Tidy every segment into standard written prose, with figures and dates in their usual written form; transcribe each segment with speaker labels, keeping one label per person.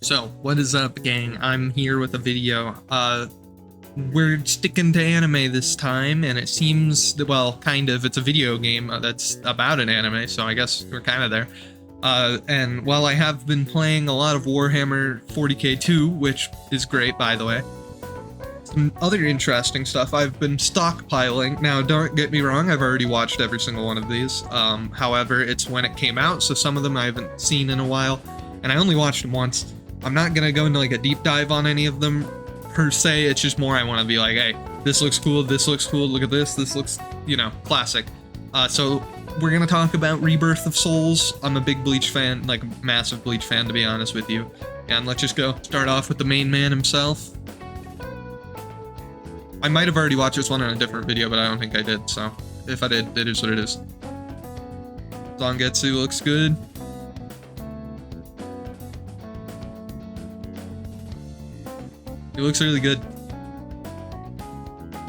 Speaker 1: So, what is up, gang? I'm here with a video. We're sticking to anime this time, and it seems, well, kind of, it's a video game that's about an anime, so I guess we're kind of there. And while I have been playing a lot of Warhammer 40k 2, which is great, by the way, some other interesting stuff I've been stockpiling. Now, don't get me wrong, I've already watched every single one of these. However, it's when it came out, so some of them I haven't seen in a while, and I only watched them once. I'm not gonna go into like a deep dive on any of them per se. It's just more I want to be like, hey, this looks cool, look at this looks, you know, classic. So we're gonna talk about Rebirth of Souls. I'm a big Bleach fan, like a massive Bleach fan, to be honest with you. And let's just go start off with the main man himself. I might have already watched this one in a different video, but I don't think I did, so if I did, it is what it is. Zangetsu looks good. He looks really good.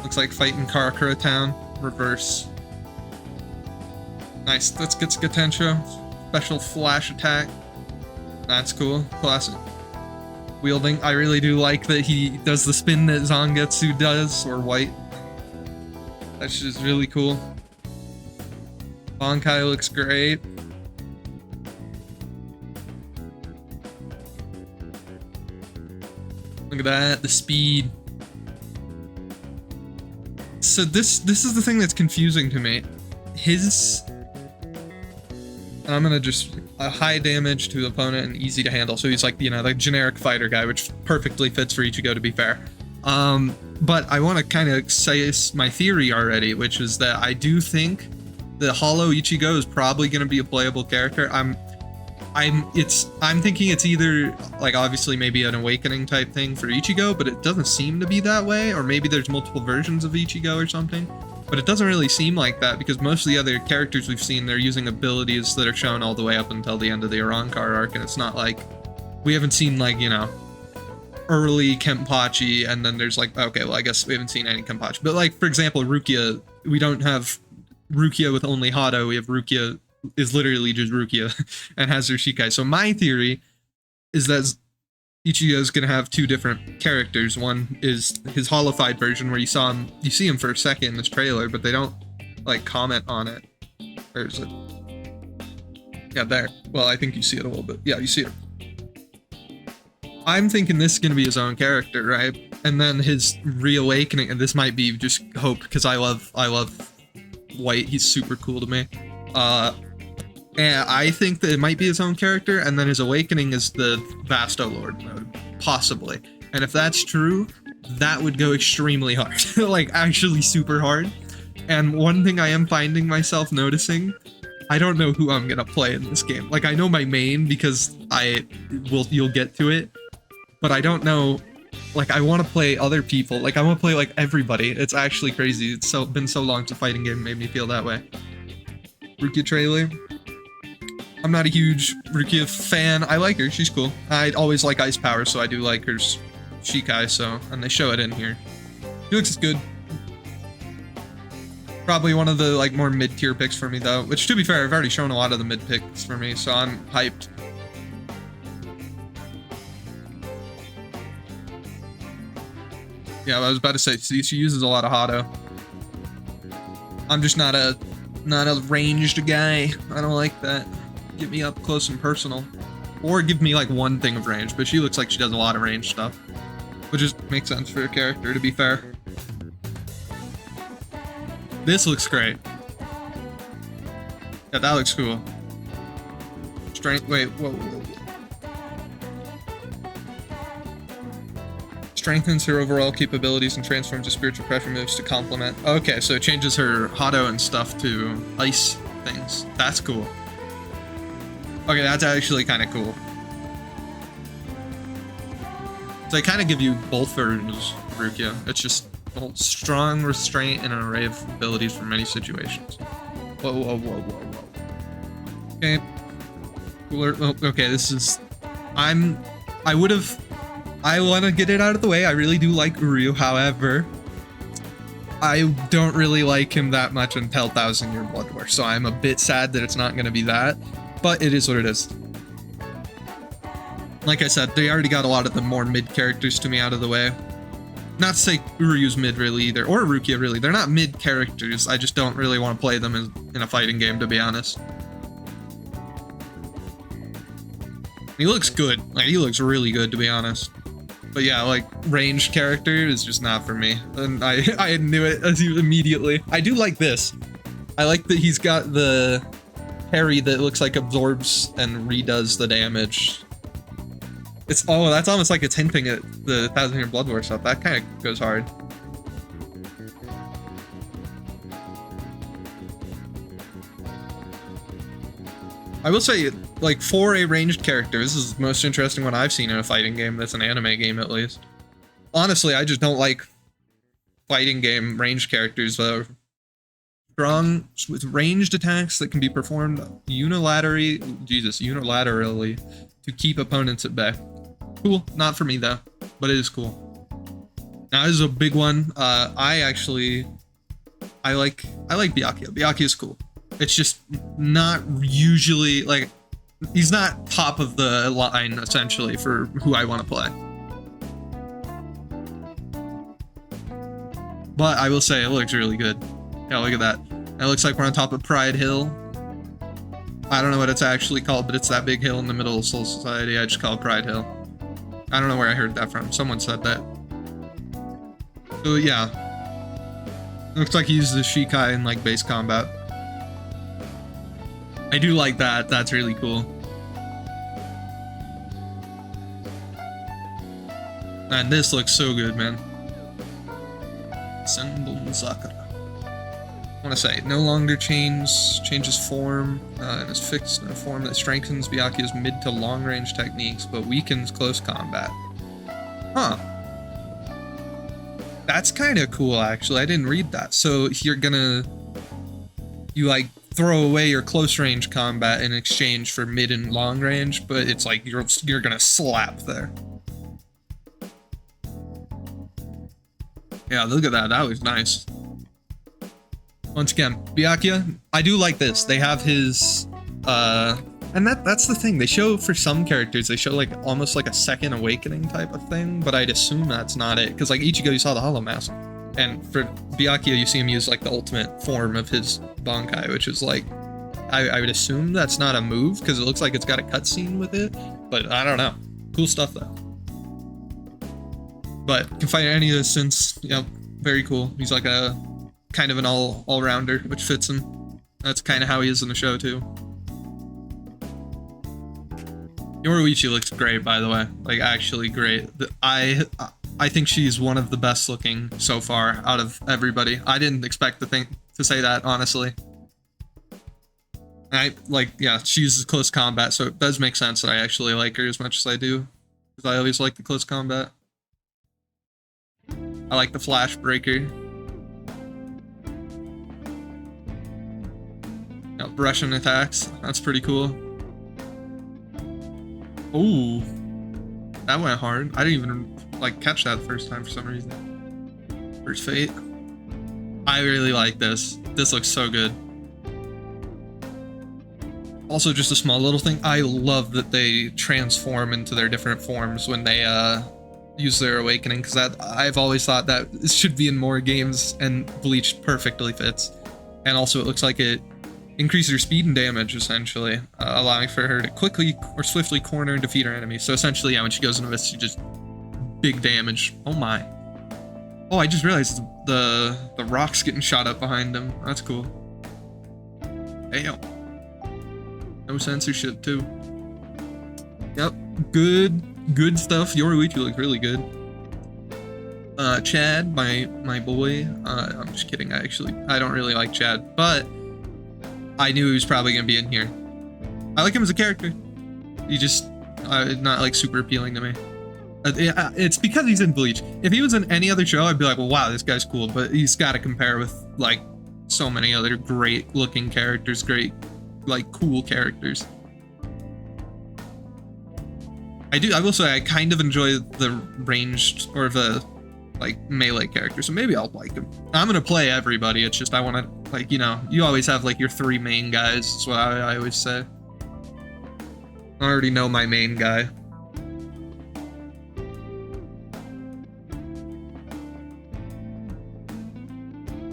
Speaker 1: Looks like fighting Karakura Town. Reverse. Nice. Let's get Skatensho. Special flash attack. That's cool. Classic. Wielding. I really do like that he does the spin that Zangetsu does, or white. That's just really cool. Bankai looks great. Look at that, the speed. So this is the thing that's confusing to me. His, and I'm gonna just a high damage to the opponent and easy to handle. So he's like, you know, the generic fighter guy, which perfectly fits for Ichigo, to be fair. But I want to kind of say my theory already, which is that I do think the Hollow Ichigo is probably going to be a playable character. I'm thinking it's either, like, obviously maybe an awakening type thing for Ichigo, but it doesn't seem to be that way, or maybe there's multiple versions of Ichigo or something, but it doesn't really seem like that, because most of the other characters we've seen, they're using abilities that are shown all the way up until the end of the Orignal arc, and it's not like, we haven't seen, like, you know, early Kenpachi, and then there's like, okay, well, I guess we haven't seen any Kenpachi, but like, for example, Rukia, we don't have Rukia with only Hado, we have Rukia is literally just Rukia and has her Shikai. So my theory is that Ichigo is gonna have two different characters. One is his holified version, where you see him for a second in this trailer, but they don't like comment on it. Where is it? Yeah, there. Well, I think you see it a little bit. Yeah, you see it. I'm thinking this is gonna be his own character, right? And then his reawakening, and this might be just hope, because I love White. He's super cool to me. And I think that it might be his own character, and then his awakening is the Vasto Lord mode, possibly. And if that's true, that would go extremely hard, like actually super hard. And one thing I am finding myself noticing, I don't know who I'm gonna play in this game. Like, I know my main because you'll get to it, but I don't know. Like, I want to play other people. Like, I want to play like everybody. It's actually crazy. It's been so long since a fighting game made me feel that way. Rukia trailer. I'm not a huge Rukia fan. I like her, she's cool. I always like ice power, so I do like her Shikai, so, and they show it in here. She looks good. Probably one of the like more mid-tier picks for me though, which, to be fair, I've already shown a lot of the mid picks for me, so I'm hyped. Yeah, I was about to say, see, she uses a lot of Hado. I'm just not a ranged guy. I don't like that. Get me up close and personal. Or give me like one thing of range, but she looks like she does a lot of range stuff. Which just makes sense for a character, to be fair. This looks great. Yeah, that looks cool. Strength, wait, whoa. Strengthens her overall capabilities and transforms the spiritual pressure moves to complement. Okay, so it changes her Hado and stuff to ice things. That's cool. Okay, that's actually kind of cool. So they kind of give you both versions of Rukia. It's just a strong restraint and an array of abilities for many situations. Whoa. Okay. Cooler. Oh, okay, this is... I want to get it out of the way. I really do like Uryu, however, I don't really like him that much until 1000 Year Blood War, so I'm a bit sad that it's not going to be that, but it is what it is. like I said, they already got a lot of the more mid characters to me out of the way. Not to say Uryu's mid really either, or Rukia really. They're not mid characters. I just don't really want to play them in a fighting game, to be honest. He looks good. Like, he looks really good, to be honest. But yeah, like, ranged character is just not for me. And I knew it immediately. I do like this. I like that he's got the parry that looks like absorbs and redoes the damage. That's almost like it's hinting at the 1000-Year Blood War stuff. That kind of goes hard. I will say, like, for a ranged character, this is the most interesting one I've seen in a fighting game that's an anime game, at least. Honestly, I just don't like fighting game ranged characters, though. Strong with ranged attacks that can be performed unilaterally to keep opponents at bay. Cool. Not for me, though, but it is cool. Now, this is a big one. I like Byakuya. Byakuya is cool. It's just not usually, like, he's not top of the line, essentially, for who I want to play. But I will say, it looks really good. Yeah, look at that. It looks like we're on top of Pride Hill. I don't know what it's actually called, but it's that big hill in the middle of Soul Society. I just call it Pride Hill. I don't know where I heard that from. Someone said that. So, yeah. Looks like he uses the Shikai in, like, base combat. I do like that. That's really cool. And this looks so good, man. Senbon Sakura. I want to say, no longer changes form and is fixed in a form that strengthens Byakuya's mid to long range techniques, but weakens close combat. Huh. That's kind of cool, actually. I didn't read that. So you like throw away your close range combat in exchange for mid and long range, but it's like you're gonna slap there. Yeah, look at that. That was nice. Once again, Byakuya, I do like this. They have his, and that's the thing. They show, for some characters, they show like almost like a second awakening type of thing, but I'd assume that's not it. Because like Ichigo, you saw the Hollow Mask. And for Byakuya, you see him use like the ultimate form of his Bankai, which is like, I would assume that's not a move, because it looks like it's got a cutscene with it, but I don't know. Cool stuff though. But can fight any distance. Yep, very cool. He's like a kind of an all-rounder, which fits him. That's kind of how he is in the show too. Yoruichi looks great, by the way. Like, actually great. I think she's one of the best looking so far out of everybody. I didn't expect to say that, honestly. Yeah, she uses close combat, so it does make sense that I actually like her as much as I do. Because I always like the close combat. I like the Flash Breaker. Russian attacks. That's pretty cool. Ooh. That went hard. I didn't even, like, catch that the first time for some reason. First Fate. I really like this. This looks so good. Also, just a small little thing. I love that they transform into their different forms when they, use their awakening, because I've always thought that it should be in more games, and Bleach perfectly fits. And also, it looks like it increases her speed and damage, essentially, allowing for her to quickly or swiftly corner and defeat her enemies. So essentially, yeah, when she goes into this, she just big damage. Oh my! Oh, I just realized the rock's getting shot up behind him. That's cool. Hey yo, no censorship too. Yep, good stuff. Yoruichi looks really good. Chad, my boy. I'm just kidding. I don't really like Chad, but I knew he was probably gonna be in here. I like him as a character. He just not like super appealing to me. It's because he's in Bleach. If he was in any other show, I'd be like, well, wow, this guy's cool. But he's got to compare with like so many other great looking characters, great like cool characters. I will say I kind of enjoy the ranged or the like melee characters, so maybe I'll like him. I'm gonna play everybody. It's just I want to, like, you know, you always have like your three main guys. That's what I always say. I already know my main guy.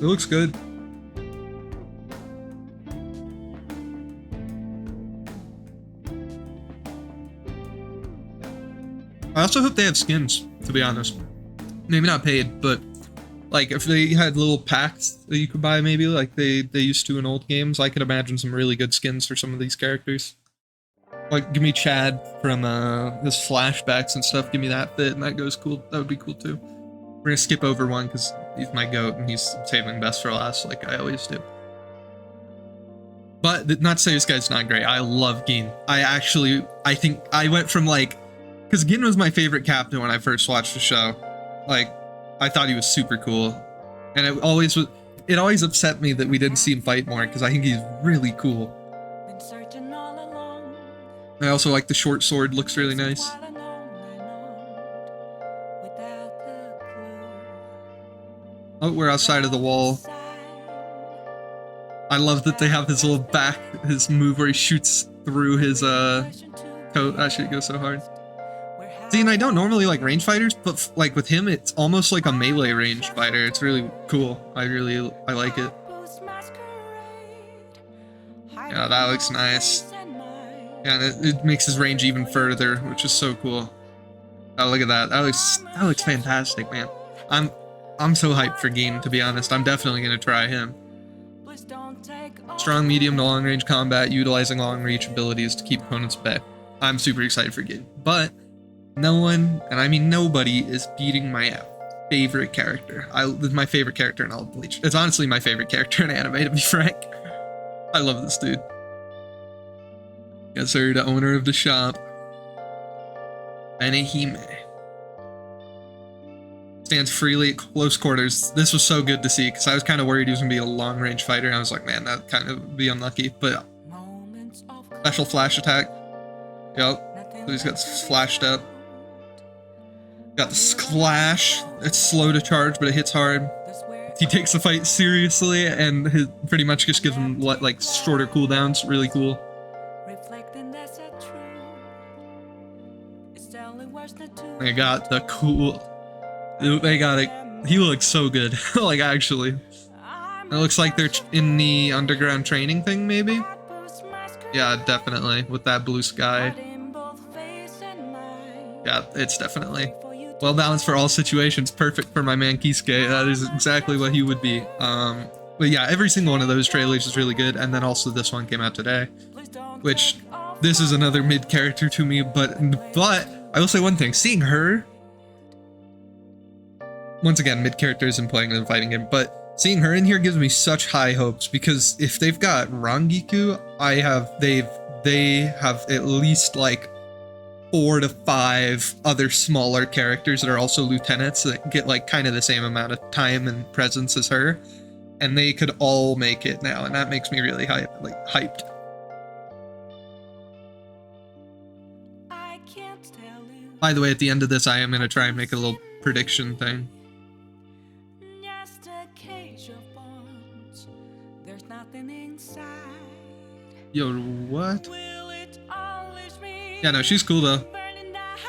Speaker 1: looks good. I also hope they have skins, to be honest. Maybe not paid, but like if they had little packs that you could buy, maybe like they used to in old games, I could imagine some really good skins for some of these characters. Like give me Chad from his flashbacks and stuff, give me that fit, and that goes cool. That would be cool too. We're gonna skip over one because he's my goat and he's saving best for last, like I always do. But not to say this guy's not great. I love Gin. I think I went from like, because Gin was my favorite captain when I first watched the show. Like, I thought he was super cool, and it always upset me that we didn't see him fight more because I think he's really cool. I also like the short sword, looks really nice. Oh, we're outside of the wall. I love that they have his little his move where he shoots through his coat. That shit goes so hard. See, and I don't normally like range fighters, but like with him, it's almost like a melee range fighter. It's really cool. I like it. Yeah, that looks nice. Yeah, and it makes his range even further, which is so cool. Oh, look at that. That looks fantastic, man. I'm so hyped for Gin, to be honest. I'm definitely gonna try him. Strong medium to long range combat, utilizing long reach abilities to keep opponents at bay. I'm super excited for Gin, but no one, and I mean nobody, is beating my favorite character. This is my favorite character in all of Bleach. It's honestly my favorite character in anime, to be frank. I love this dude. Yes, sir, the owner of the shop. Benehime. Stands freely at close quarters. This was so good to see, because I was kind of worried he was going to be a long-range fighter, and I was like, man, that kind of be unlucky. But special flash attack. Yep. So he's got flashed up. Got the splash. It's slow to charge, but it hits hard. He takes the fight seriously, and pretty much just gives him like shorter cooldowns. Really cool. They got the cool. They got it. He looks so good. Like actually, it looks like they're in the underground training thing, maybe. Yeah, definitely with that blue sky. Yeah, it's definitely well balanced for all situations. Perfect for my man Kisuke. That is exactly what he would be. But yeah, every single one of those trailers is really good, and then also this one came out today, which this is another mid character to me. But I will say one thing: seeing her, once again, mid characters and playing the fighting game, but seeing her in here gives me such high hopes, because if they've got Rangiku, they have at least like 4 to 5 other smaller characters that are also lieutenants that get like kind of the same amount of time and presence as her, and they could all make it now, and that makes me really hyped. By the way, at the end of this, I am going to try and make a little prediction thing. Yo, what? Yeah, no, she's cool though.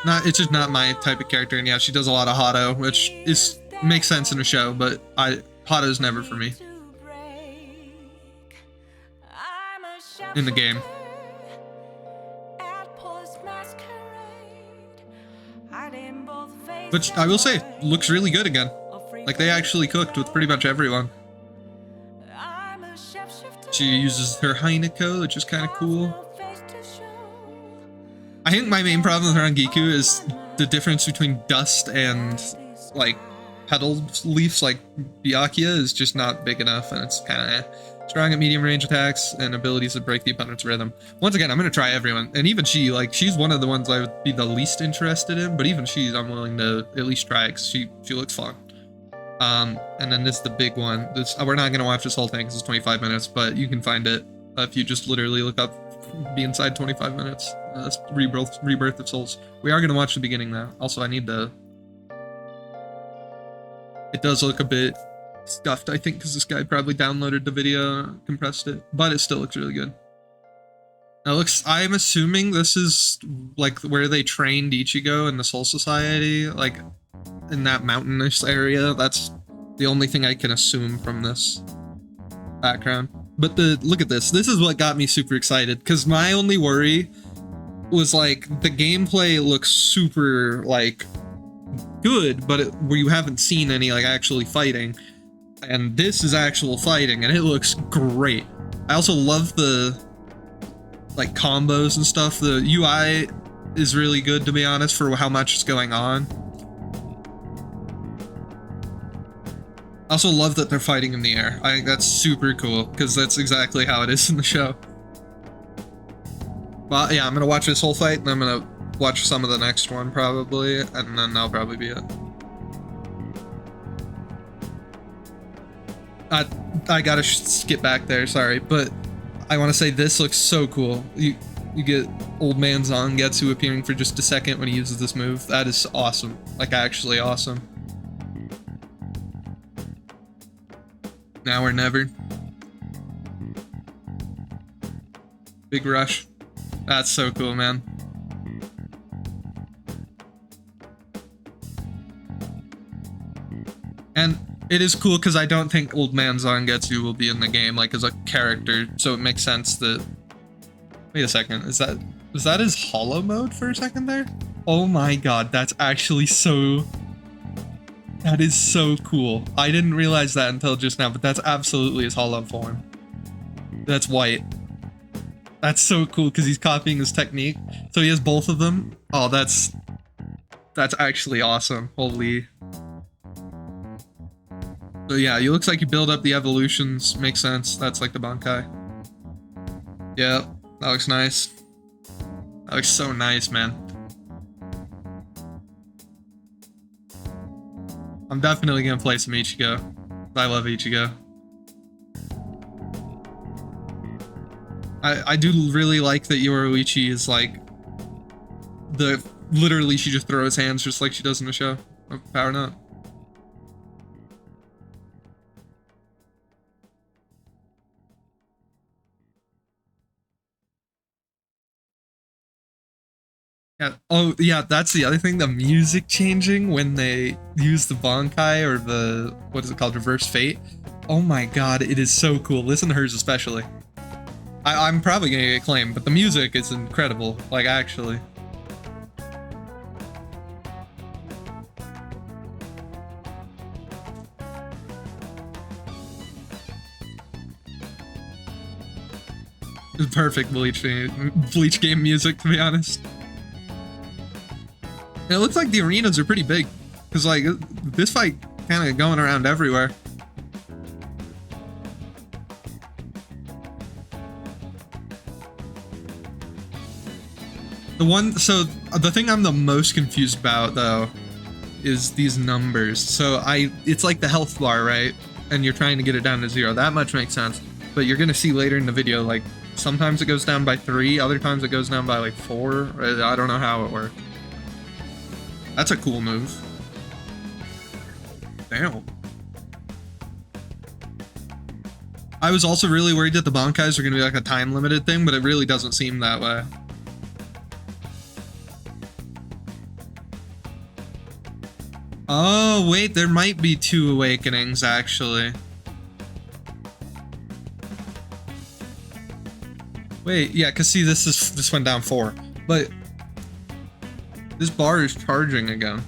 Speaker 1: It's just not my type of character, and yeah, she does a lot of Hado, which makes sense in a show, but Hado's never for me. In the game. Which I will say, looks really good again. Like they actually cooked with pretty much everyone. She uses her Heineko, which is kind of cool. I think my main problem with Rangiku is the difference between dust and like petal leaves like Byakuya is just not big enough, and it's kind of strong at medium range attacks and abilities that break the opponent's rhythm. Once again, I'm going to try everyone, and even she, like she's one of the ones I would be the least interested in, but even I'm willing to at least try because she looks fun. And then this is the big one. We're not going to watch this whole thing because it's 25 minutes, but you can find it if you just literally look up Be Inside 25 minutes. That's Rebirth of Souls. We are going to watch the beginning though. Also, I need to... It does look a bit stuffed, I think, because this guy probably downloaded the video, compressed it, but it still looks really good. Now I'm assuming this is like where they trained Ichigo in the Soul Society, like in that mountainous area. That's The only thing I can assume from this background. But look at this. This is what got me super excited, because my only worry was like the gameplay looks super like good, but we haven't seen any like actually fighting, and this is actual fighting, and it looks great. I also love the like combos and stuff. The UI is really good, to be honest, for how much is going on. I also love that they're fighting in the air. I think that's super cool, because that's exactly how it is in the show. Well, yeah, I'm gonna watch this whole fight, and I'm gonna watch some of the next one, probably, and then that'll probably be it. I gotta skip back there, sorry, but I want to say this looks so cool. You get Old Man Zangetsu appearing for just a second when he uses this move. That is awesome. Like, actually awesome. Now or never. Big rush. That's so cool, man. And it is cool because I don't think Old Man Zangetsu will be in the game, like, as a character, so it makes sense that... Wait a second, was that his hollow mode for a second there? Oh my god, that's actually so... That is so cool. I didn't realize that until just now, but that's absolutely his hollow form. That's white. That's so cool because he's copying his technique. So he has both of them. Oh, that's actually awesome. Holy. So yeah, it looks like you build up the evolutions. Makes sense. That's like the Bankai. Yeah, that looks nice. That looks so nice, man. I'm definitely gonna play some Ichigo. I love Ichigo. I do really like that Yoruichi is like literally she just throws hands just like she does in the show. Power Nut. Yeah. Oh, yeah, that's the other thing. The music changing when they use the Bankai or the, what is it called, Reverse Fate. Oh my god, it is so cool. Listen to hers especially. I'm probably gonna get claimed, but the music is incredible. Like, actually. It's perfect Bleach game music, to be honest. And it looks like the arenas are pretty big, because like this fight kind of going around everywhere. The thing I'm the most confused about though is these numbers. So it's like the health bar, right? And you're trying to get it down to 0. That much makes sense. But you're gonna see later in the video, like sometimes it goes down by 3, other times it goes down by like 4. I don't know how it works. That's a cool move. Damn. I was also really worried that the Bankais are gonna be like a time limited thing, but it really doesn't seem that way. Oh, wait, there might be 2 awakenings, actually. Wait, yeah, because see, this went down 4. But this bar is charging again.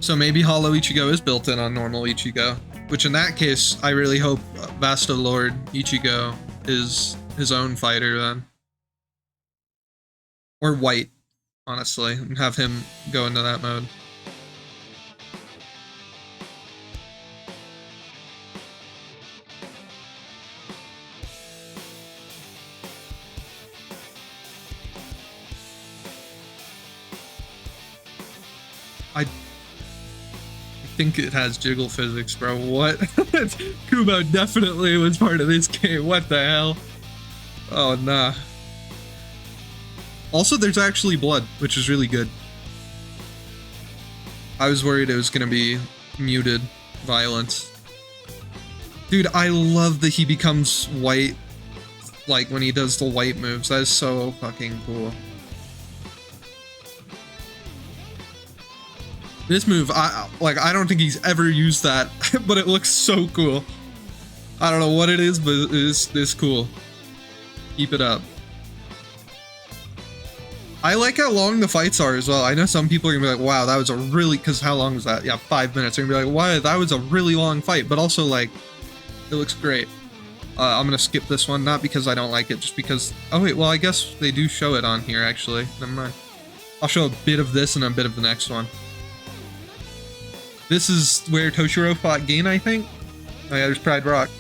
Speaker 1: So maybe Hollow Ichigo is built in on normal Ichigo. Which in that case, I really hope Vasta Lord Ichigo is his own fighter then. Or white, honestly, and have him go into that mode. I think it has jiggle physics, bro. What? Kubo definitely was part of this game. What the hell? Oh, nah. Also, there's actually blood, which is really good. I was worried it was gonna be muted violence. Dude, I love that he becomes white, like when he does the white moves. That is so fucking cool. This move, I don't think he's ever used that, but it looks so cool. I don't know what it is, but it's cool. Keep it up. I like how long the fights are as well. I know some people are gonna be like, wow, that was a really, because how long was that? Yeah, 5 minutes. They're gonna be like, wow, that was a really long fight, but also like, it looks great. I'm gonna skip this one, not because I don't like it, just because, oh wait, well I guess they do show it on here actually. Never mind. I'll show a bit of this and a bit of the next one. This is where Toshiro fought Gin, I think. Oh yeah, there's Pride Rock.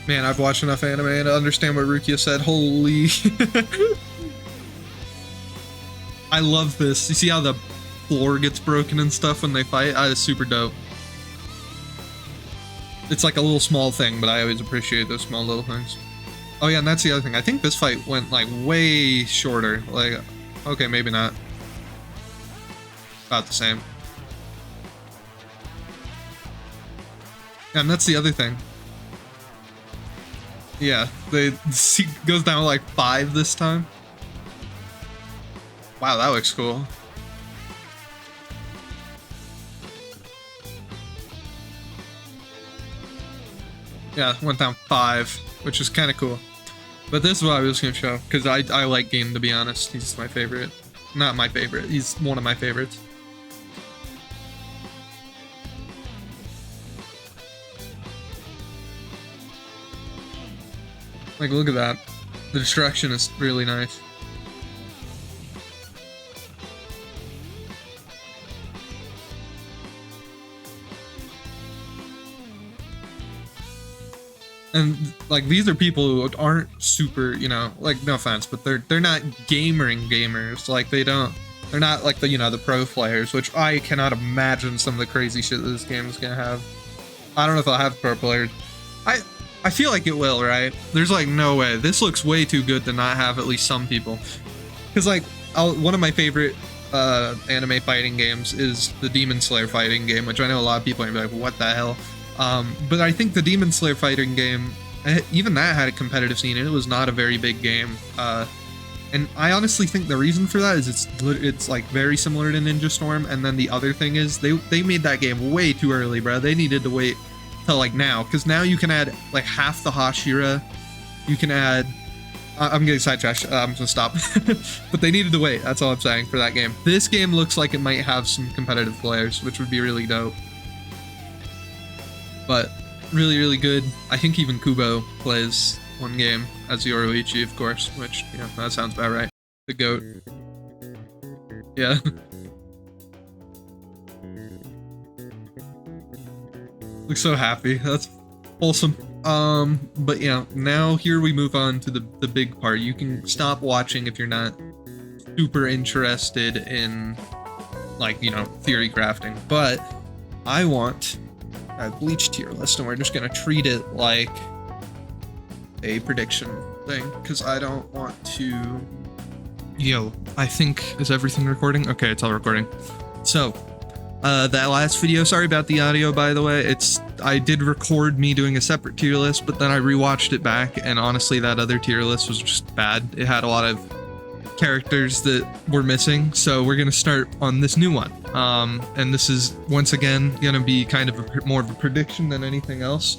Speaker 1: Man, I've watched enough anime to understand what Rukia said. Holy. I love this. You see how the floor gets broken and stuff when they fight? It's super dope. It's like a little small thing, but I always appreciate those small little things. Oh yeah, and that's the other thing. I think this fight went like way shorter. Like, okay, maybe not. About the same. And that's the other thing. Yeah, they goes down to like 5 this time. Wow, that looks cool. Yeah, went down 5, which is kind of cool. But this is what I was going to show, because I like Gin, to be honest. He's my favorite. Not my favorite, he's one of my favorites. Like, look at that. The destruction is really nice. And like, these are people who aren't super, you know, like, no offense, but they're not gamers. Like, they're not like the, you know, the pro players, which I cannot imagine some of the crazy shit that this game is gonna have. I don't know if I'll have pro players. I feel like it will, right? There's like no way. This looks way too good to not have at least some people. Because like, one of my favorite anime fighting games is the Demon Slayer fighting game, which I know a lot of people are gonna be like, what the hell? But I think the Demon Slayer fighting game, even that had a competitive scene, and it was not a very big game. And I honestly think the reason for that is it's like very similar to Ninja Storm, and then the other thing is they made that game way too early, bro. They needed to wait till like now, because now you can add like half the Hashira. You can add... I'm getting sidetracked. I'm gonna stop. But they needed to wait, that's all I'm saying, for that game. This game looks like it might have some competitive players, which would be really dope. But really, really good. I think even Kubo plays one game as Yoruichi, of course, which, yeah, that sounds about right. The GOAT. Yeah. Looks so happy. That's wholesome. But yeah, now here we move on to the big part. You can stop watching if you're not super interested in, like, you know, theory crafting. But I want a Bleach tier list, and we're just gonna treat it like a prediction thing, because I don't want to... Yo, I think... Is everything recording? Okay, it's all recording. So, that last video, sorry about the audio, by the way. I did record me doing a separate tier list, but then I rewatched it back, and honestly, that other tier list was just bad. It had a lot of characters that were missing, so we're gonna start on this new one. And this is, once again, gonna be kind of more of a prediction than anything else.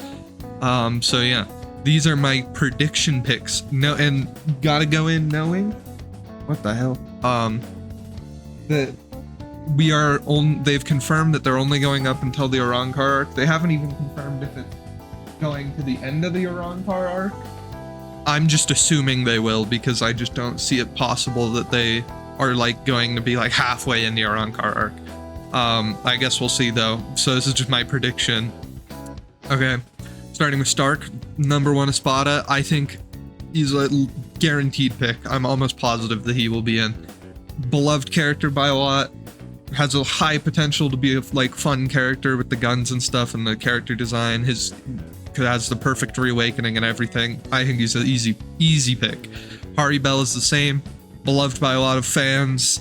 Speaker 1: So yeah, these are my prediction picks. No, and gotta go in knowing... What the hell? That... they've confirmed that they're only going up until the Orignal arc. They haven't even confirmed if it's going to the end of the Orignal arc. I'm just assuming they will, because I just don't see it possible that they are like going to be like halfway in the Orignal arc. I guess we'll see though. So this is just my prediction. Okay, starting with Stark, number 1 Espada. I think he's a guaranteed pick. I'm almost positive that he will be in. Beloved character by a lot. Has a high potential to be a like fun character with the guns and stuff, and the character design. Has the perfect reawakening and everything. I think he's an easy pick. Haribel is the same. Beloved by a lot of fans.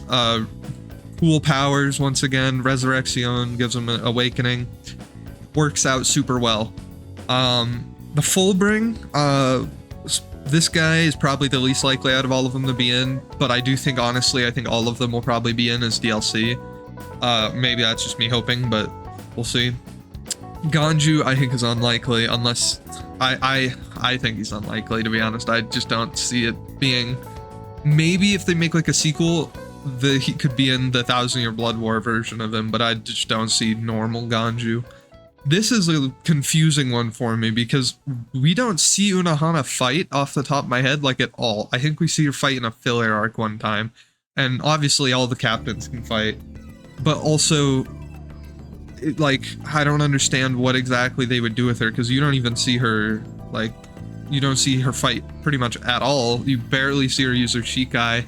Speaker 1: Cool powers once again. Resurrection gives him an awakening. Works out super well. The Fullbring, this guy is probably the least likely out of all of them to be in, but I do think, honestly, I think all of them will probably be in as DLC. Maybe that's just me hoping, but we'll see. Ganju, I think, is unlikely, unless I think he's unlikely, to be honest. I just don't see it being. Maybe if they make like a sequel, he could be in the 1,000-Year Blood War version of him, but I just don't see normal Ganju. This is a confusing one for me because we don't see Unohana fight off the top of my head like at all. I think we see her fight in a filler arc one time, and obviously all the captains can fight, but also I don't understand what exactly they would do with her, because you don't even see her, like, you don't see her fight pretty much at all. You barely see her use her Shikai.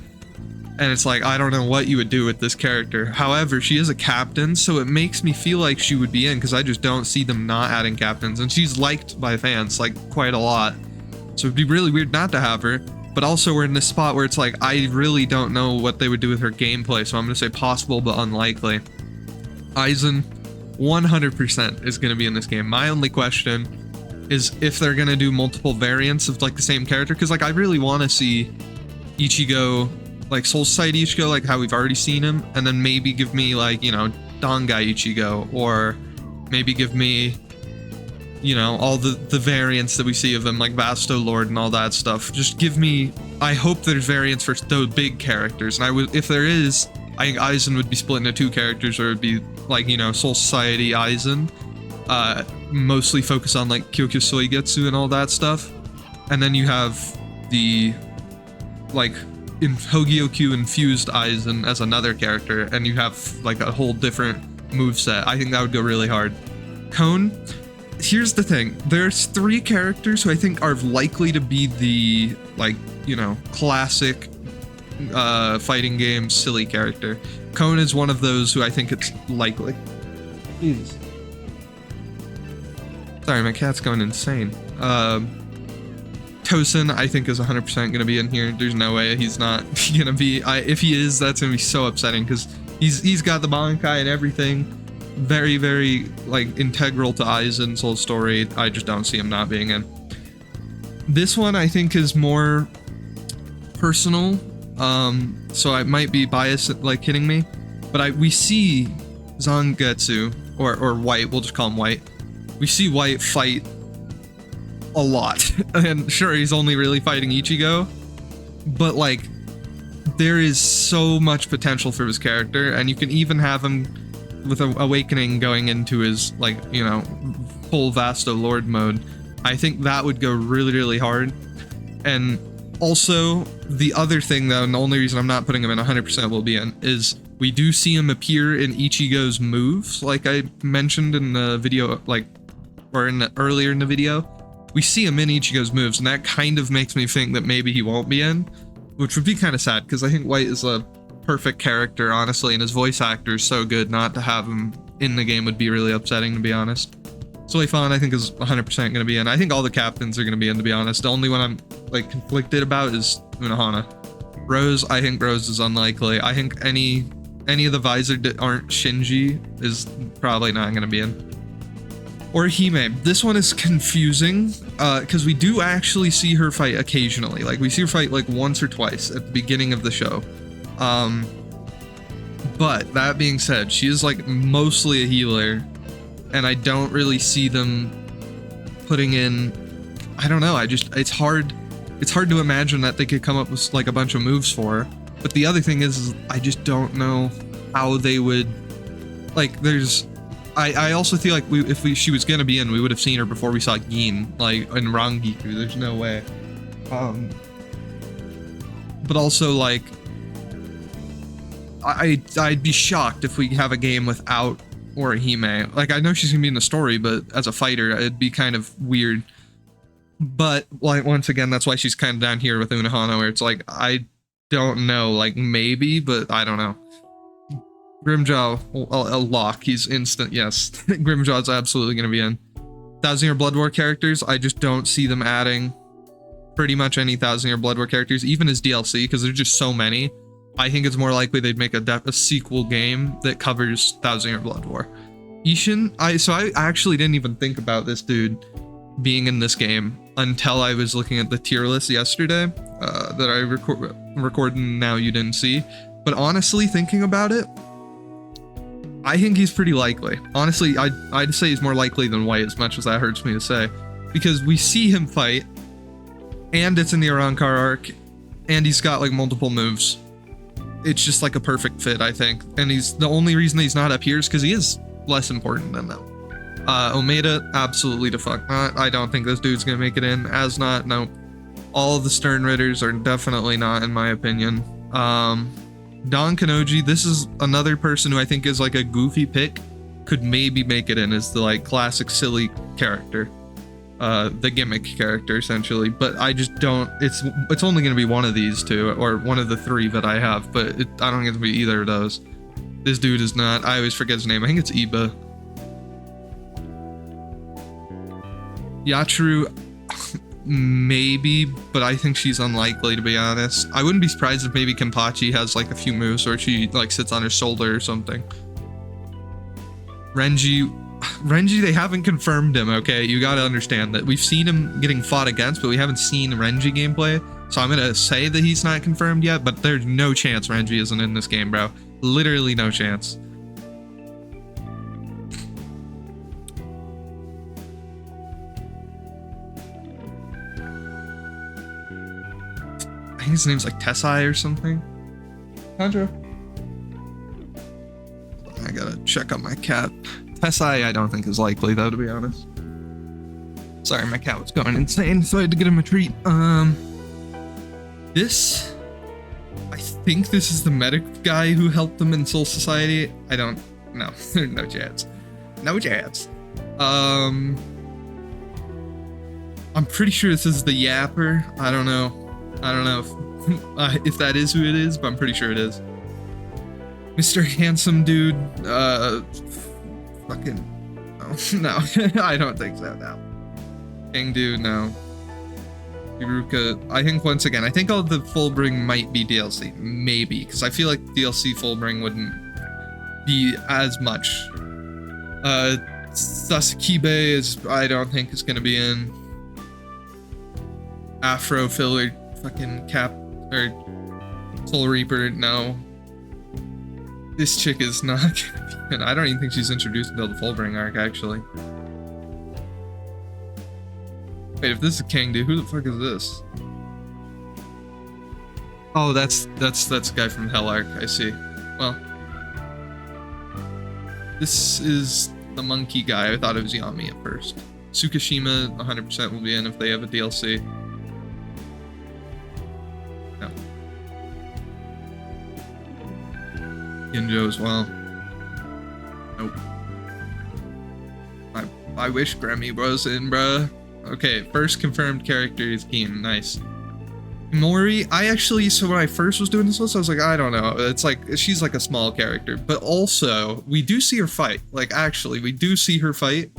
Speaker 1: And it's like, I don't know what you would do with this character. However, she is a captain, so it makes me feel like she would be in, because I just don't see them not adding captains. And she's liked by fans, like, quite a lot. So it'd be really weird not to have her. But also, we're in this spot where it's like, I really don't know what they would do with her gameplay, so I'm going to say possible but unlikely. Aizen, 100% is going to be in this game. My only question is if they're going to do multiple variants of, like, the same character, because, like, I really want to see Ichigo, like Soul Society Ichigo, like how we've already seen him, and then maybe give me, like, you know, Dangai Ichigo, or maybe give me, you know, all the variants that we see of him, like Vasto Lord and all that stuff. Just give me, I hope there's variants for those big characters, and I would, if there is, I think Aizen would be split into 2 characters, or it'd be like, you know, Soul Society Aizen, mostly focus on like Kyokyo Soigetsu and all that stuff, and then you have the, like, in Hogyokyu infused Aizen as another character, and you have like a whole different moveset. I think that would go really hard. Cone, here's the thing, there's 3 characters who I think are likely to be the, like, you know, classic fighting game silly character. Cone is one of those who I think it's likely. Jesus. Sorry, my cat's going insane. Tosin, I think, is 100% going to be in here. There's no way he's not going to be. If he is, that's going to be so upsetting, because he's got the Bankai and everything. Very, very, like, integral to Aizen's whole story. I just don't see him not being in. This one, I think, is more personal. So I might be biased, like, kidding me. But we see Zangetsu, or White, we'll just call him White. We see White fight a lot, and sure, he's only really fighting Ichigo, but like, there is so much potential for his character, and you can even have him with Awakening going into his, like, you know, full Vasto Lord mode. I think that would go really, really hard. And also, the other thing, though, and the only reason I'm not putting him in 100% will be in, is we do see him appear in Ichigo's moves, like I mentioned in the video, like, or earlier in the video. We see him in Ichigo's moves, and that kind of makes me think that maybe he won't be in, which would be kind of sad, because I think White is a perfect character, honestly, and his voice actor is so good. Not to have him in the game would be really upsetting, to be honest. Suleifan, I think, is 100% going to be in. I think all the captains are going to be in, to be honest. The only one I'm, like, conflicted about is Unohana. Rose, I think Rose is unlikely. I think any of the Visor that aren't Shinji is probably not going to be in. Or Hime. This one is confusing, because we do actually see her fight occasionally. Like, we see her fight like once or twice at the beginning of the show. But that being said, she is like mostly a healer, and I don't really see them putting in, I don't know, it's hard to imagine that they could come up with like a bunch of moves for her. But the other thing is I just don't know how they would, like, I also feel like if she was gonna be in, we would have seen her before we saw Gin, like, in Rangiku. There's no way. But also, like, I'd be shocked if we have a game without Orihime. Like, I know she's gonna be in the story, but as a fighter, it'd be kind of weird. But, like, once again, that's why she's kind of down here with Unohana, where it's like, I don't know, like, maybe, but I don't know. Grimjaw, a lock. He's instant, yes. Grimjaw's absolutely going to be in. 1,000-Year Blood War characters, I just don't see them adding pretty much any 1,000-Year Blood War characters, even as DLC, because there's just so many. I think it's more likely they'd make a sequel game that covers 1,000-Year Blood War. Ishin, so I actually didn't even think about this dude. being in this game until I was looking at the tier list yesterday that I recorded and now you didn't see. But honestly, thinking about it, I think he's pretty likely. Honestly, I'd say he's more likely than White, as much as that hurts me to say. Because we see him fight, and it's in the Orignal arc, and he's got like multiple moves. It's just like a perfect fit, I think. And he's the only reason he's not up here is because he is less important than them. Omeda, absolutely the fuck not. I don't think this dude's gonna make it in. As not, no. All of the Stern Ritters are definitely not, in my opinion. Don Kanoji, this is another person who I think is like a goofy pick. Could maybe make it in as the like classic silly character. The gimmick character, essentially. But I just don't... It's only gonna be one of these two, or one of the three that I have, but I don't get to be either of those. This dude is not... I always forget his name. I think it's Iba. Yaturu, maybe, but I think she's unlikely, to be honest. I wouldn't be surprised if maybe Kenpachi has like a few moves or she like sits on her shoulder or something. Renji, they haven't confirmed him, okay? You gotta understand that we've seen him getting fought against, but we haven't seen Renji gameplay. So I'm gonna say that he's not confirmed yet, but there's no chance Renji isn't in this game, bro. Literally no chance. I think his name's like Tessai or something. Contra. I gotta check on my cat. Tessai, I don't think is likely though, to be honest. Sorry, my cat was going insane, so I had to get him a treat. This, I think this is the medic guy who helped them in Soul Society. I don't know. No chance. No chance. I'm pretty sure this is the Yapper. I don't know if that is who it is, but I'm pretty sure it is. Mr. Handsome Dude, fucking, no, I don't think so, no. King Dude, no. Iruka, I think once again, I think all the Fullbring might be DLC, maybe, because I feel like DLC Fullbring wouldn't be as much. Sasakibe is, I don't think is gonna be in. Afro Filler, fucking Cap, or Soul Reaper, no. This chick is not gonna be in. I don't even think she's introduced until the Fullbring arc, actually. Wait, if this is King, dude, who the fuck is this? Oh, that's the guy from Hell Arc, I see. Well. This is the monkey guy. I thought it was Yami at first. Tsukishima 100% will be in if they have a DLC. No. Ginjo as well. Nope. I wish Grammy was in, bruh. Okay, first confirmed character is Keen. Nice. Mori, so when I first was doing this list, I was like, I don't know. It's like, she's like a small character. But also, we do see her fight. Like, actually, we do see her fight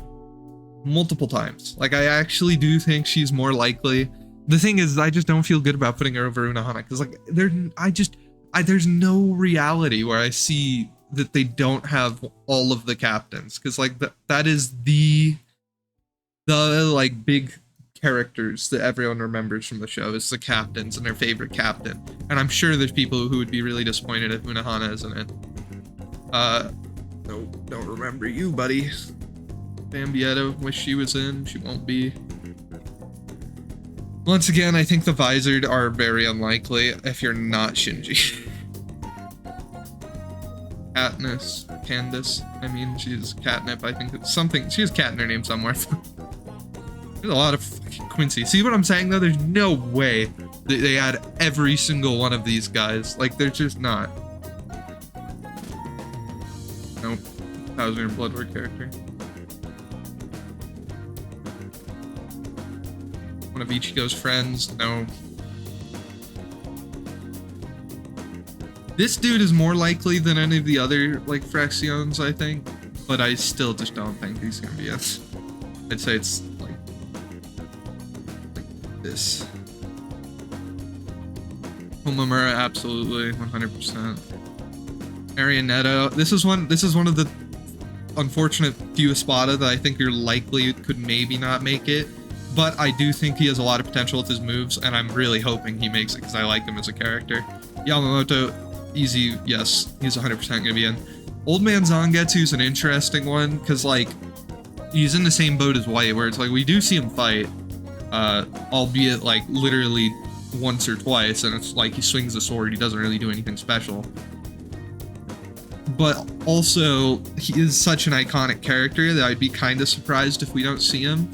Speaker 1: multiple times. Like, I actually do think she's more likely. The thing is, I just don't feel good about putting her over Unohana. Because, like, there's no reality where I see that they don't have all of the captains. Because, like, that is the like big characters that everyone remembers from the show is the captains and their favorite captain. And I'm sure there's people who would be really disappointed if Unohana isn't in. No, don't remember you, buddy. Bambietta, wish she was in. She won't be. Once again, I think the Visored are very unlikely if you're not Shinji. Candace. I mean, she's Catnip. I think it's something. She has cat in her name somewhere. There's a lot of fucking Quincy. See what I'm saying, though? There's no way that they add every single one of these guys. Like, they're just not. Nope. Hauser and Bloodwork character. One of Ichigo's friends. No. This dude is more likely than any of the other, like, Fractions, I think. But I still just don't think he's gonna be it. I'd say it's this. Homamura, absolutely, 100%. Marionetto, this is one of the unfortunate few Espada that I think you're likely could maybe not make it. but I do think he has a lot of potential with his moves, and I'm really hoping he makes it because I like him as a character. Yamamoto, easy, yes, he's 100% gonna be in. Old Man Zangetsu is an interesting one because like he's in the same boat as White, where it's like we do see him fight, albeit like literally once or twice, and it's like he swings the sword, he doesn't really do anything special. But also, he is such an iconic character that I'd be kind of surprised if we don't see him.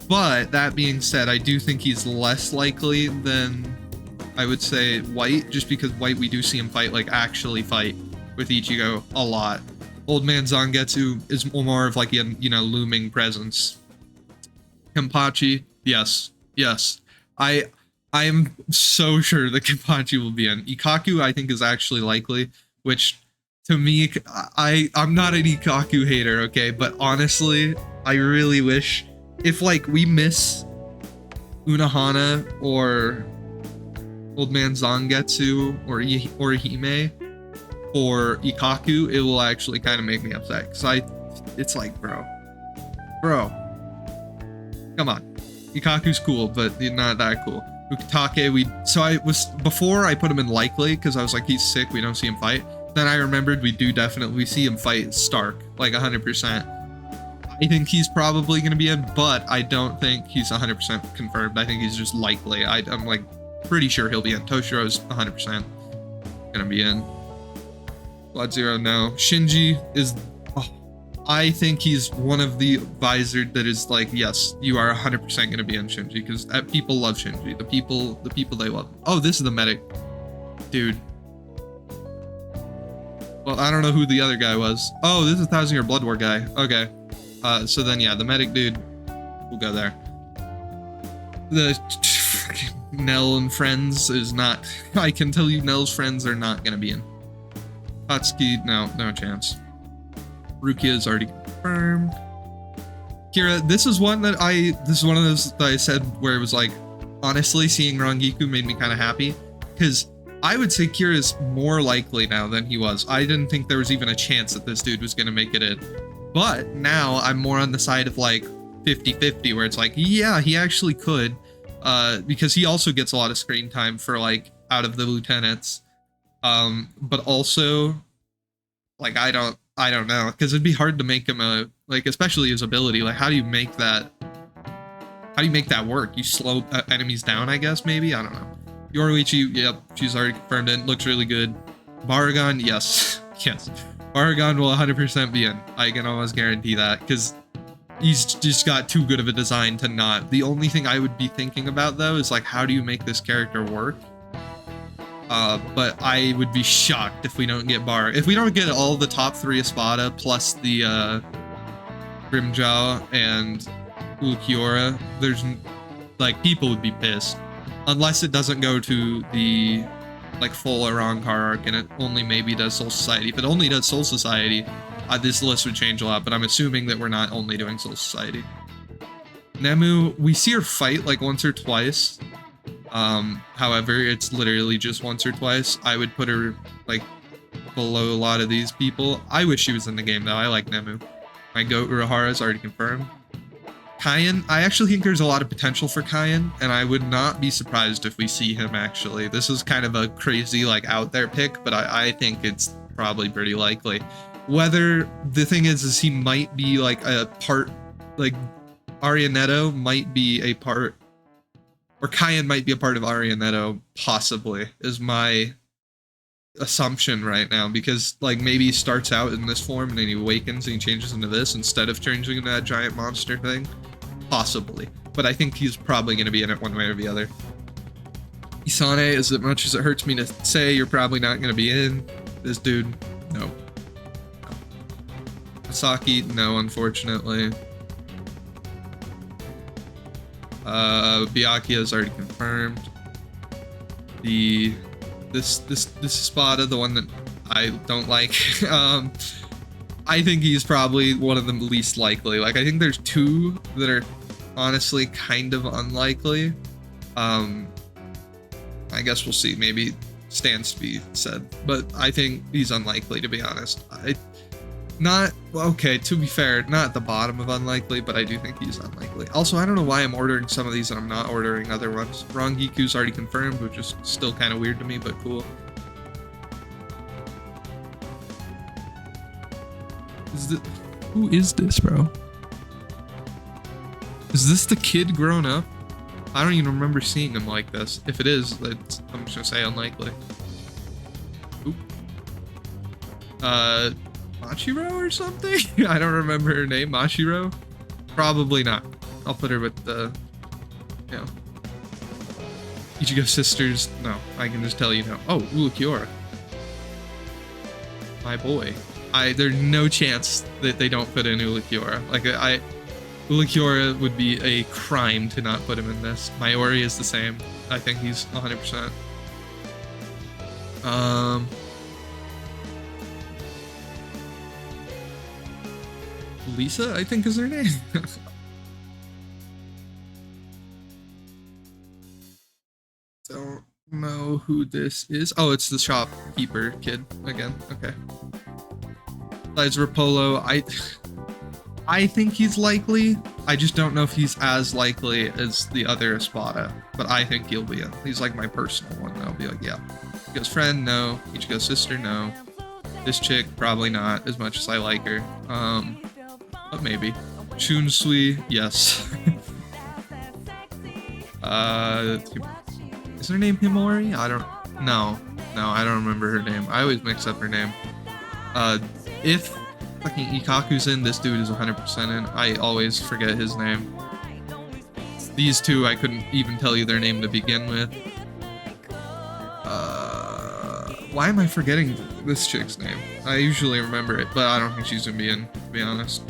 Speaker 1: But that being said, I do think he's less likely than I would say White, just because White we do see him fight, like actually fight with Ichigo a lot. Old Man Zangetsu is more of like a, you know, looming presence. Kenpachi, yes. I am so sure that Kenpachi will be in. Ikaku I think is actually likely, which to me, I'm not an Ikaku hater, okay, but honestly, I really wish if like we miss Unohana or Old Man Zangetsu or Hime or Ikaku, it will actually kind of make me upset because it's like, bro, come on. Ikaku's cool, but not that cool. Ukitake, before I put him in likely because I was like, he's sick, we don't see him fight. Then I remembered we see him fight Stark, like 100%. I think he's probably going to be in, but I don't think he's 100% confirmed. I think he's just likely. I'm like pretty sure he'll be in. Toshiro's 100% going to be in. Blood Zero, no. Shinji is... I think he's one of the visored that is like, yes, you are 100% going to be in Shinji, because people love Shinji. The people they love. Oh, this is the medic. Dude. Well, I don't know who the other guy was. Oh, this is 1,000 Year Blood War guy. Okay. So then, yeah, the medic dude, we'll go there. The Nell and friends is not... I can tell you Nell's friends are not going to be in. Hatsuki, no chance. Rukia is already confirmed. Kira, this is one of those that I said where it was like, honestly, seeing Rangiku made me kind of happy. Because I would say Kira is more likely now than he was. I didn't think there was even a chance that this dude was going to make it in. But now I'm more on the side of like 50-50, where it's like, yeah, he actually could, because he also gets a lot of screen time for like out of the lieutenants. But also, like, I don't know, because it'd be hard to make him especially his ability. Like, how do you make that work? You slow enemies down, I guess, maybe? I don't know. Yoruichi, yep, she's already confirmed in. Looks really good. Baragon, yes. Baragon will 100% be in. I can almost guarantee that, because he's just got too good of a design to not. The only thing I would be thinking about, though, is like, how do you make this character work? But I would be shocked if we don't get If we don't get all the top 3 Espada, plus the Grimjaw and Ulquiorra, there's, like, people would be pissed. Unless it doesn't go to the, like, full Arangkar arc, and it only maybe does Soul Society. If it only does Soul Society, this list would change a lot, but I'm assuming that we're not only doing Soul Society. Nemu, we see her fight, like, once or twice. However, it's literally just once or twice. I would put her, like, below a lot of these people. I wish she was in the game, though. I like Nemu. My goat, Urahara, is already confirmed. Kaien, I actually think there's a lot of potential for Kaien, and I would not be surprised if we see him, actually. This is kind of a crazy, like, out there pick, but I think it's probably pretty likely. Whether, the thing is he might be, like, a part, like, Arianetto might be a part, or Kaien might be a part of Arianetto, possibly, is my assumption right now, because, like, maybe he starts out in this form and then he awakens and he changes into this instead of changing into that giant monster thing. Possibly. But I think he's probably going to be in it one way or the other. Isane, as much as it hurts me to say, you're probably not going to be in. This dude, no. Asaki, no, unfortunately. Byakuya is already confirmed. This Espada, the one that I don't like, I think he's probably one of the least likely. Like, I think there's 2 that are honestly kind of unlikely. I guess we'll see. Maybe stands to be said, but I think he's unlikely, to be honest. Not, okay, to be fair, not at the bottom of unlikely, but I do think he's unlikely. Also, I don't know why I'm ordering some of these and I'm not ordering other ones. Rongiku's already confirmed, which is still kind of weird to me, but cool. Who is this, bro? Is this the kid grown up? I don't even remember seeing him like this. If it is, I'm just gonna say unlikely. Oop. Machiro or something? I don't remember her name. Machiro? Probably not. I'll put her with the, you know, Ichigo sisters. No, I can just tell you no. Oh, Ulukiora. My boy. There's no chance that they don't put in Ulukiora. Like, Ulukiora would be a crime to not put him in this. Mayori is the same. I think he's 100%. Lisa, I think is her name. Don't know who this is. Oh, it's the shopkeeper kid again. Okay. Besides Rapolo, I think he's likely. I just don't know if he's as likely as the other Espada, but I think he'll be in. He's like my personal one. I'll be like, yeah. Ichigo's friend, no. Ichigo's sister, no. This chick, probably not, as much as I like her. But maybe. Chunsui, yes. Is her name Himori? No, I don't remember her name. I always mix up her name. If fucking Ikaku's in, this dude is 100% in. I always forget his name. These two, I couldn't even tell you their name to begin with. Why am I forgetting this chick's name? I usually remember it, but I don't think she's gonna be in, to be honest.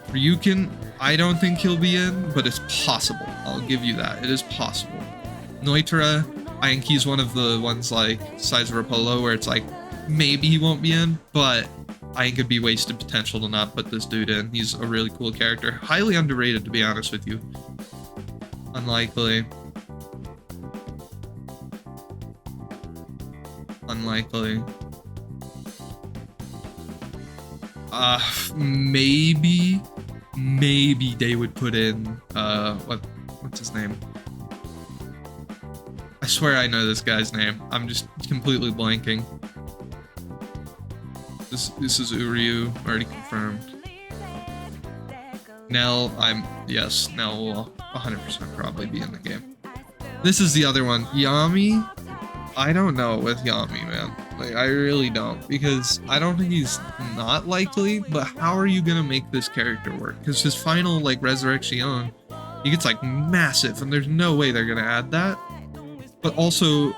Speaker 1: Ryukin, I don't think he'll be in, but it's possible. I'll give you that. It is possible. Noitra, I think he's one of the ones like size of Rapolo where it's like, maybe he won't be in, but I think it'd be wasted potential to not put this dude in. He's a really cool character. Highly underrated, to be honest with you. Unlikely. Unlikely. Maybe they would put in, what's his name? I swear I know this guy's name. I'm just completely blanking. This is Uryu, already confirmed. Nell, yes, Nell will 100% probably be in the game. This is the other one. Yami, I don't know with Yami, man. Like, I really don't, because I don't think he's not likely, but how are you gonna make this character work? Because his final, like, Resurrection, he gets, like, massive, and there's no way they're gonna add that. But also,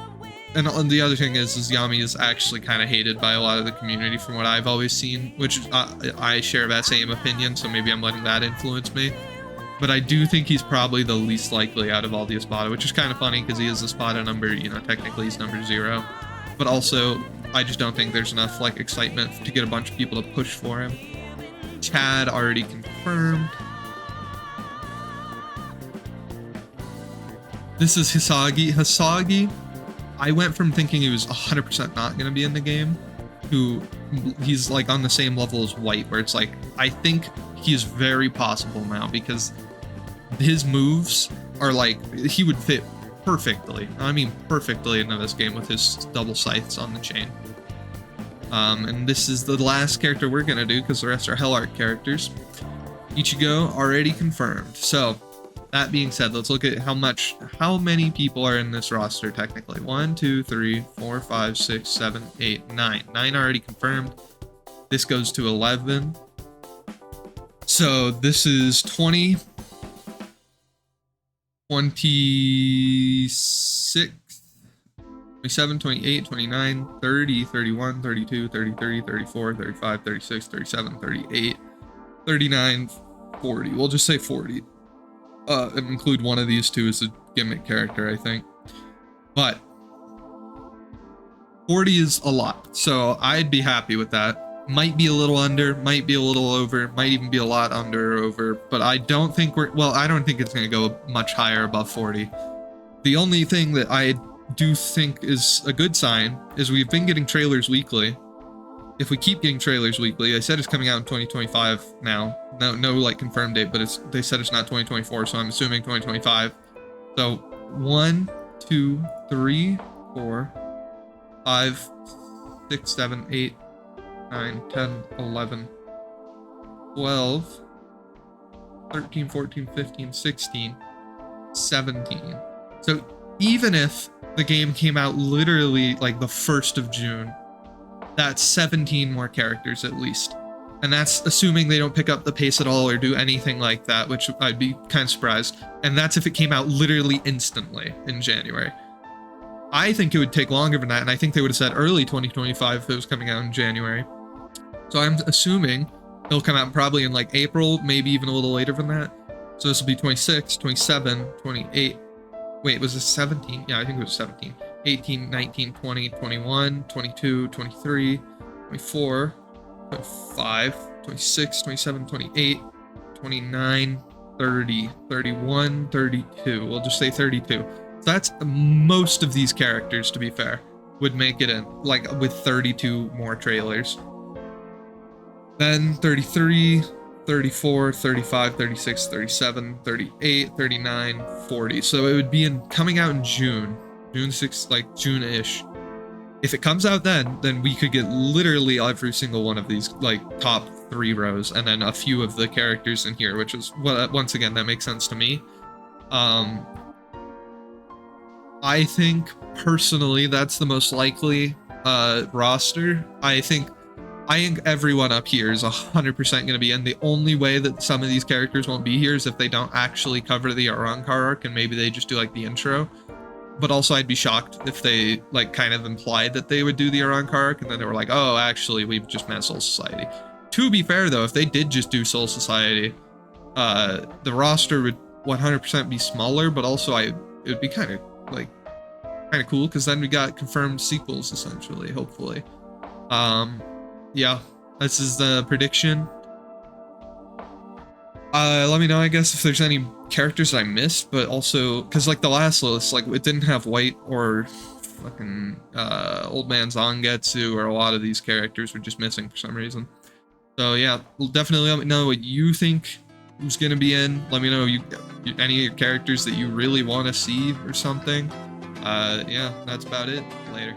Speaker 1: and the other thing is Yami is actually kind of hated by a lot of the community from what I've always seen, which I share that same opinion, so maybe I'm letting that influence me. But I do think he's probably the least likely out of all the Espada, which is kind of funny because he is Espada number, you know, technically he's number 0. But also, I just don't think there's enough, like, excitement to get a bunch of people to push for him. Chad already confirmed. This is Hisagi. Hisagi, I went from thinking he was 100% not going to be in the game to he's, like, on the same level as White, where it's like, I think he's very possible now because his moves are like, he would fit perfectly. I mean, perfectly into this game with his double scythes on the chain. And this is the last character we're gonna do because the rest are Hell Arc characters. Ichigo already confirmed. So, that being said, let's look at how many people are in this roster technically. 1, 2, 3, 4, 5, 6, 7, 8, 9. 9 already confirmed. This goes to 11. So this is 20, 26, 27, 28, 29, 30, 31, 32, 30, 30, 34, 35, 36, 37, 38, 39, 40. We'll just say 40. Include one of these two as a gimmick character, I think. But 40 is a lot, so I'd be happy with that. Might be a little under, might be a little over, might even be a lot under or over, but I don't think I don't think it's going to go much higher above 40. The only thing that I do think is a good sign is we've been getting trailers weekly. if we keep getting trailers weekly, they said it's coming out in 2025 now. No like confirmed date, but they said it's not 2024, so I'm assuming 2025. So 1, 2, 3, 4, 5, 6, 7, 8, 9, 10, 11, 12, 13, 14, 15, 16, 17. So even if the game came out literally like the 1st of June, that's 17 more characters at least. And that's assuming they don't pick up the pace at all or do anything like that, which I'd be kind of surprised. And that's if it came out literally instantly in January. I think it would take longer than that, and I think they would have said early 2025 if it was coming out in January. So I'm assuming it'll come out probably in like April, maybe even a little later than that. So this will be 26, 27, 28. Wait, was this 17? Yeah, I think it was 17. 18, 19, 20, 21, 22, 23, 24, 25, 26, 27, 28, 29, 30, 31, 32. We'll just say 32. So that's most of these characters, to be fair, would make it in, like, with 32 more trailers. Then 33, 34, 35, 36, 37, 38, 39, 40. So it would be coming out in June 6th, like June-ish. If it comes out then we could get literally every single one of these, like, top 3 rows, and then a few of the characters in here, which is, well, once again, that makes sense to me. I think, personally, that's the most likely roster. I think everyone up here is 100% going to be in. The only way that some of these characters won't be here is if they don't actually cover the Orignal arc, and maybe they just do, like, the intro. But also, I'd be shocked if they, like, kind of implied that they would do the Orignal arc, and then they were like, oh, actually, we've just met Soul Society. To be fair, though, if they did just do Soul Society, the roster would 100% be smaller, but also it would be kind of cool, because then we got confirmed sequels, essentially, hopefully. Yeah, this is the prediction. Let me know, I guess, if there's any characters I missed, but also, because, like, the last list, like, it didn't have White or fucking Old Man Zangetsu, or a lot of these characters were just missing for some reason. So, yeah, definitely let me know what you think who's gonna be in. Let me know any of your characters that you really want to see or something. Yeah, that's about it. Later.